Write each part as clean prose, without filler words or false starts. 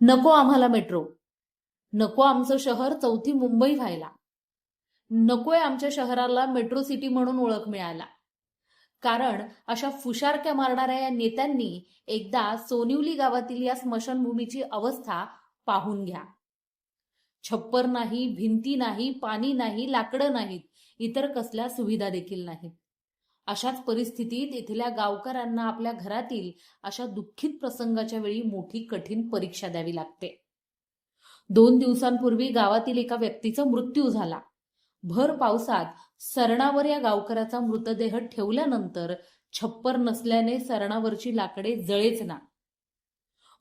नको आम्हाला मेट्रो, नको आमचं शहर चौथी मुंबई व्हायला, नकोय आमच्या शहराला मेट्रो सिटी म्हणून ओळख मिळायला. कारण अशा फुशारक्या मारणाऱ्या या नेत्यांनी एकदा सोनिवली गावातील या स्मशानभूमीची अवस्था पाहून घ्या. छप्पर नाही, भिंती नाही, पाणी नाही, लाकडं नाहीत, इतर कसल्या सुविधा देखील नाहीत. अशाच परिस्थितीत इथल्या गावकऱ्यांना आपल्या घरातील अशा दुःखित प्रसंगाच्या वेळी मोठी कठीण परीक्षा द्यावी लागते. 2 दिवसांपूर्वी गावातील एका व्यक्तीचा मृत्यू झाला. भर पावसात सरणावर या गावकऱ्याचा मृतदेह ठेवल्यानंतर छप्पर नसल्याने सरणावरची लाकडे जळेच ना.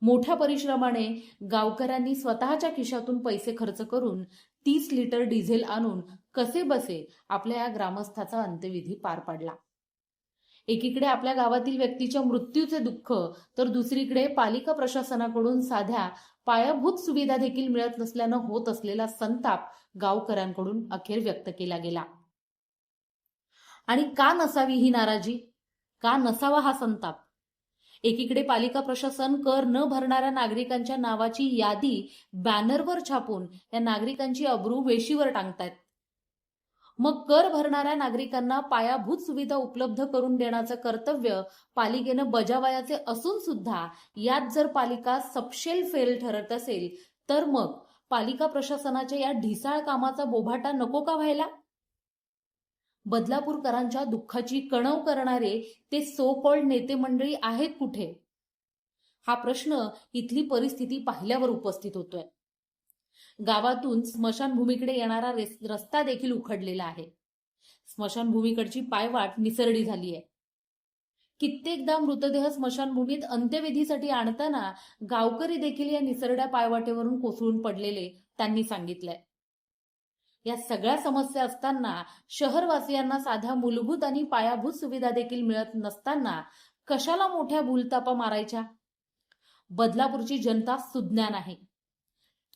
मोठ्या परिश्रमाने गावकऱ्यांनी स्वतःच्या खिशातून पैसे खर्च करून 30 लिटर डिझेल आणून कसे बसे आपल्या या ग्रामस्थाचा अंत्यविधी पार पाडला. एकीकडे आपल्या गावातील व्यक्तीच्या मृत्यूचे दुःख, तर दुसरीकडे पालिका प्रशासनाकडून साध्या पायाभूत सुविधा देखील मिळत नसल्यानं होत असलेला संताप गावकऱ्यांकडून अखेर व्यक्त केला गेला. आणि का नसावी ही नाराजी, का नसावा हा संताप? एकीकडे पालिका प्रशासन कर न भरणाऱ्या नागरिकांच्या नावाची यादी बॅनरवर छापून या नागरिकांची अब्रू वेशीवर टांगतायत. मग कर भरणाऱ्या नागरिकांना पायाभूत सुविधा उपलब्ध करून देण्याचं कर्तव्य पालिकेनं बजावायचे असून सुद्धा यात जर पालिका सपशेल फेल ठरत असेल, तर मग पालिका प्रशासनाच्या या ढिसाळ कामाचा बोभाटा नको का व्हायला? बदलापूरकरांच्या दुःखाची कणव करणारे ते सो कॉल्ड नेते मंडळी आहेत कुठे? हा प्रश्न इथली परिस्थिती पाहिल्यावर उपस्थित होतोय. गावातून स्मशानभूमीकडे येणारा रस्ता देखील उखडलेला आहे. स्मशानभूमीकडची पायवाट निसरडी झाली आहे. कित्येकदा मृतदेह स्मशानभूमीत अंत्यविधीसाठी आणताना गावकरी देखील या निसरड्या पायवाटेवरून कोसळून पडलेले त्यांनी सांगितलंय. या सगळ्या समस्या असताना शहरवासियांना साध्या मूलभूत आणि पायाभूत सुविधा देखील मिळत नसताना कशाला मोठ्या भूलतापा मारायच्या? बदलापूरची जनता सुज्ञान आहे.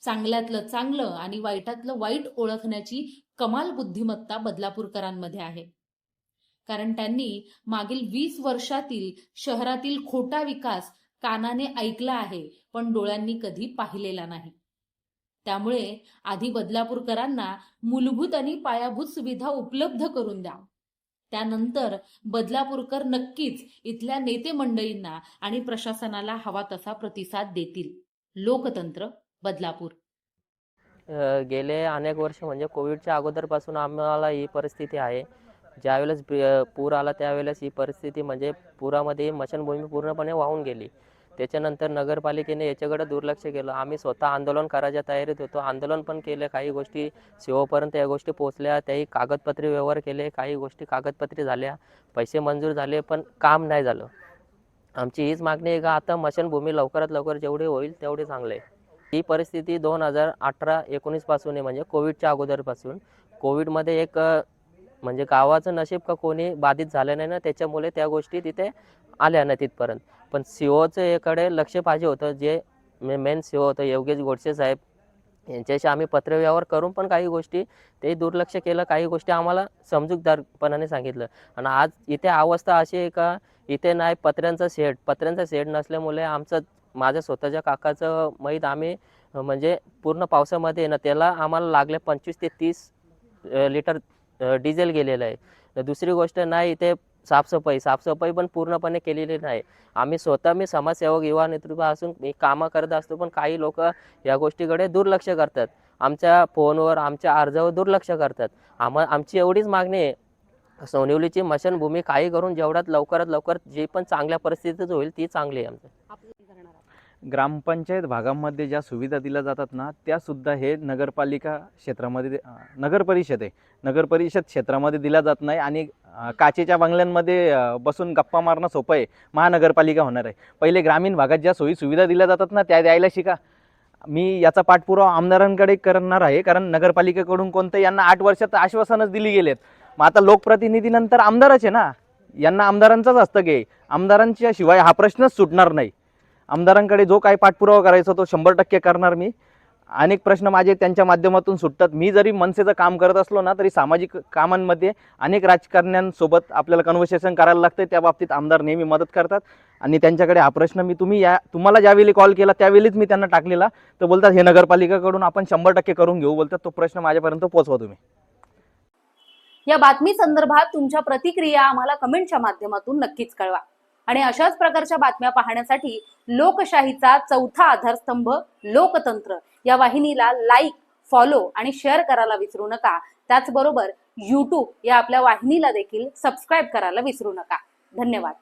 चांगल्यातलं चांगलं आणि वाईटातलं वाईट ओळखण्याची कमाल बुद्धिमत्ता बदलापूरकरांमध्ये आहे. कारण त्यांनी मागील 20 वर्षातील शहरातील खोटा विकास कानाने ऐकला आहे, पण डोळ्यांनी कधी पाहिलेला नाही. त्यामुळे आधी बदलापूरकरांना मूलभूत आणि पायाभूत सुविधा उपलब्ध करून द्या. त्यानंतर बदलापूरकर नक्कीच इथल्या नेते मंडळींना आणि प्रशासनाला हवा तसा प्रतिसाद देतील. लोकतंत्र बदलापूर. गेले अनेक वर्ष म्हणजे कोविडच्या अगोदरपासून आम्हाला ही परिस्थिती आहे. ज्यावेळेस पूर आला त्यावेळेस ही परिस्थिती म्हणजे पुरामध्ये स्मशानभूमी पूर्णपणे वाहून गेली. त्याच्यानंतर नगरपालिकेने याच्याकडे दुर्लक्ष केलं. आम्ही स्वतः आंदोलन करायच्या तयारीत होतो. आंदोलन पण केले, काही गोष्टी सीओपर्यंत या गोष्टी पोहोचल्या, त्याही कागदपत्री व्यवहार केले, काही गोष्टी कागदपत्री झाल्या, पैसे मंजूर झाले, पण काम नाही झालं. आमची हीच मागणी आहे का आता स्मशानभूमी लवकरात लवकर जेवढे होईल तेवढे चांगले. ही परिस्थिती 2018-19 पासून आहे, म्हणजे कोविडच्या अगोदरपासून. कोविडमध्ये एक म्हणजे गावाचं नशीब का कोणी बाधित झालं नाही ना, त्याच्यामुळे त्या गोष्टी तिथे आल्या ना तिथपर्यंत. पण सीओचं याकडे लक्ष पाहिजे होतं. जे मेन सीओ होतं योगेश गोडसे साहेब, यांच्याशी आम्ही पत्रव्यवहार करून पण काही गोष्टी ते दुर्लक्ष केलं, काही गोष्टी आम्हाला समजूतदारपणाने सांगितलं. आणि आज इथे अवस्था अशी आहे का इथे नाही पत्र्यांचा शेड नसल्यामुळे माझ्या स्वतःच्या काकाचं मैत आम्ही म्हणजे पूर्ण पावसामध्ये ना त्याला आम्हाला लागले 25 ते 30 लिटर डिझेल गेलेलं आहे. दुसरी गोष्ट नाही इथे साफसफाई पण पूर्णपणे केलेली नाही. मी समाजसेवक युवा नेतृत्व असून मी कामं करत असतो, पण काही लोक या गोष्टीकडे दुर्लक्ष करतात. आमच्या फोनवर आमच्या अर्जावर दुर्लक्ष करतात. आमची एवढीच मागणी आहे, सोनिवलीची स्मशानभूमी काही करून जेवढ्यात लवकरात लवकर जे पण चांगल्या परिस्थितीत होईल ती चांगली आहे. आमचं ग्रामपंचायत भागामध्ये ज्या सुविधा दिल्या जातात ना, त्यासुद्धा हे नगरपालिका क्षेत्रामध्ये नगर परिषद क्षेत्रामध्ये दिल्या जात नाही. आणि काचेच्या बंगल्यांमध्ये बसून गप्पा मारणं सोपं आहे, महानगरपालिका होणार आहे. पहिले ग्रामीण भागात ज्या सोयी सुविधा दिल्या जातात ना त्या द्यायला शिका. मी याचा पाठपुरावा आमदारांकडे करणार आहे, कारण नगरपालिकेकडून कोणतं यांना 8 वर्षात आश्वासनच दिली गेलेत. मग आता लोकप्रतिनिधीनंतर आमदारच आहे ना, यांना आमदारांचाच हस्तक आहे. आमदारांच्या शिवाय हा प्रश्नच सुटणार नाही. आमदारांकडे जो काही पाठपुरावा करायचा तो 100% करणार मी. अनेक प्रश्न माझे त्यांच्या माध्यमातून सुटतात. मी जरी मनसेचं काम करत असलो ना, तरी सामाजिक कामांमध्ये अनेक राजकारण्यांसोबत आपल्याला कन्व्हर्सेशन करायला लागतं. त्या बाबतीत आमदार नेहमी मदत करतात आणि त्यांच्याकडे हा प्रश्न मी तुम्हाला ज्यावेळी कॉल केला त्यावेळीच मी त्यांना टाकलेला. तर बोलतात हे नगरपालिकेकडून आपण 100% करून घेऊ, बोलतात तो प्रश्न माझ्यापर्यंत पोहोचवा तुम्ही. या बातमी संदर्भात तुमच्या प्रतिक्रिया आम्हाला कमेंटच्या माध्यमातून नक्कीच कळवा आणि अशाच प्रकारच्या बातम्या पाहण्यासाठी लोकशाहीचा चौथा आधारस्तंभ लोकतंत्र या वाहिनीला लाईक, फॉलो आणि शेअर करायला विसरू नका. त्याचबरोबर YouTube या आपल्या वाहिनीला देखील सबस्क्राईब करायला विसरू नका. धन्यवाद.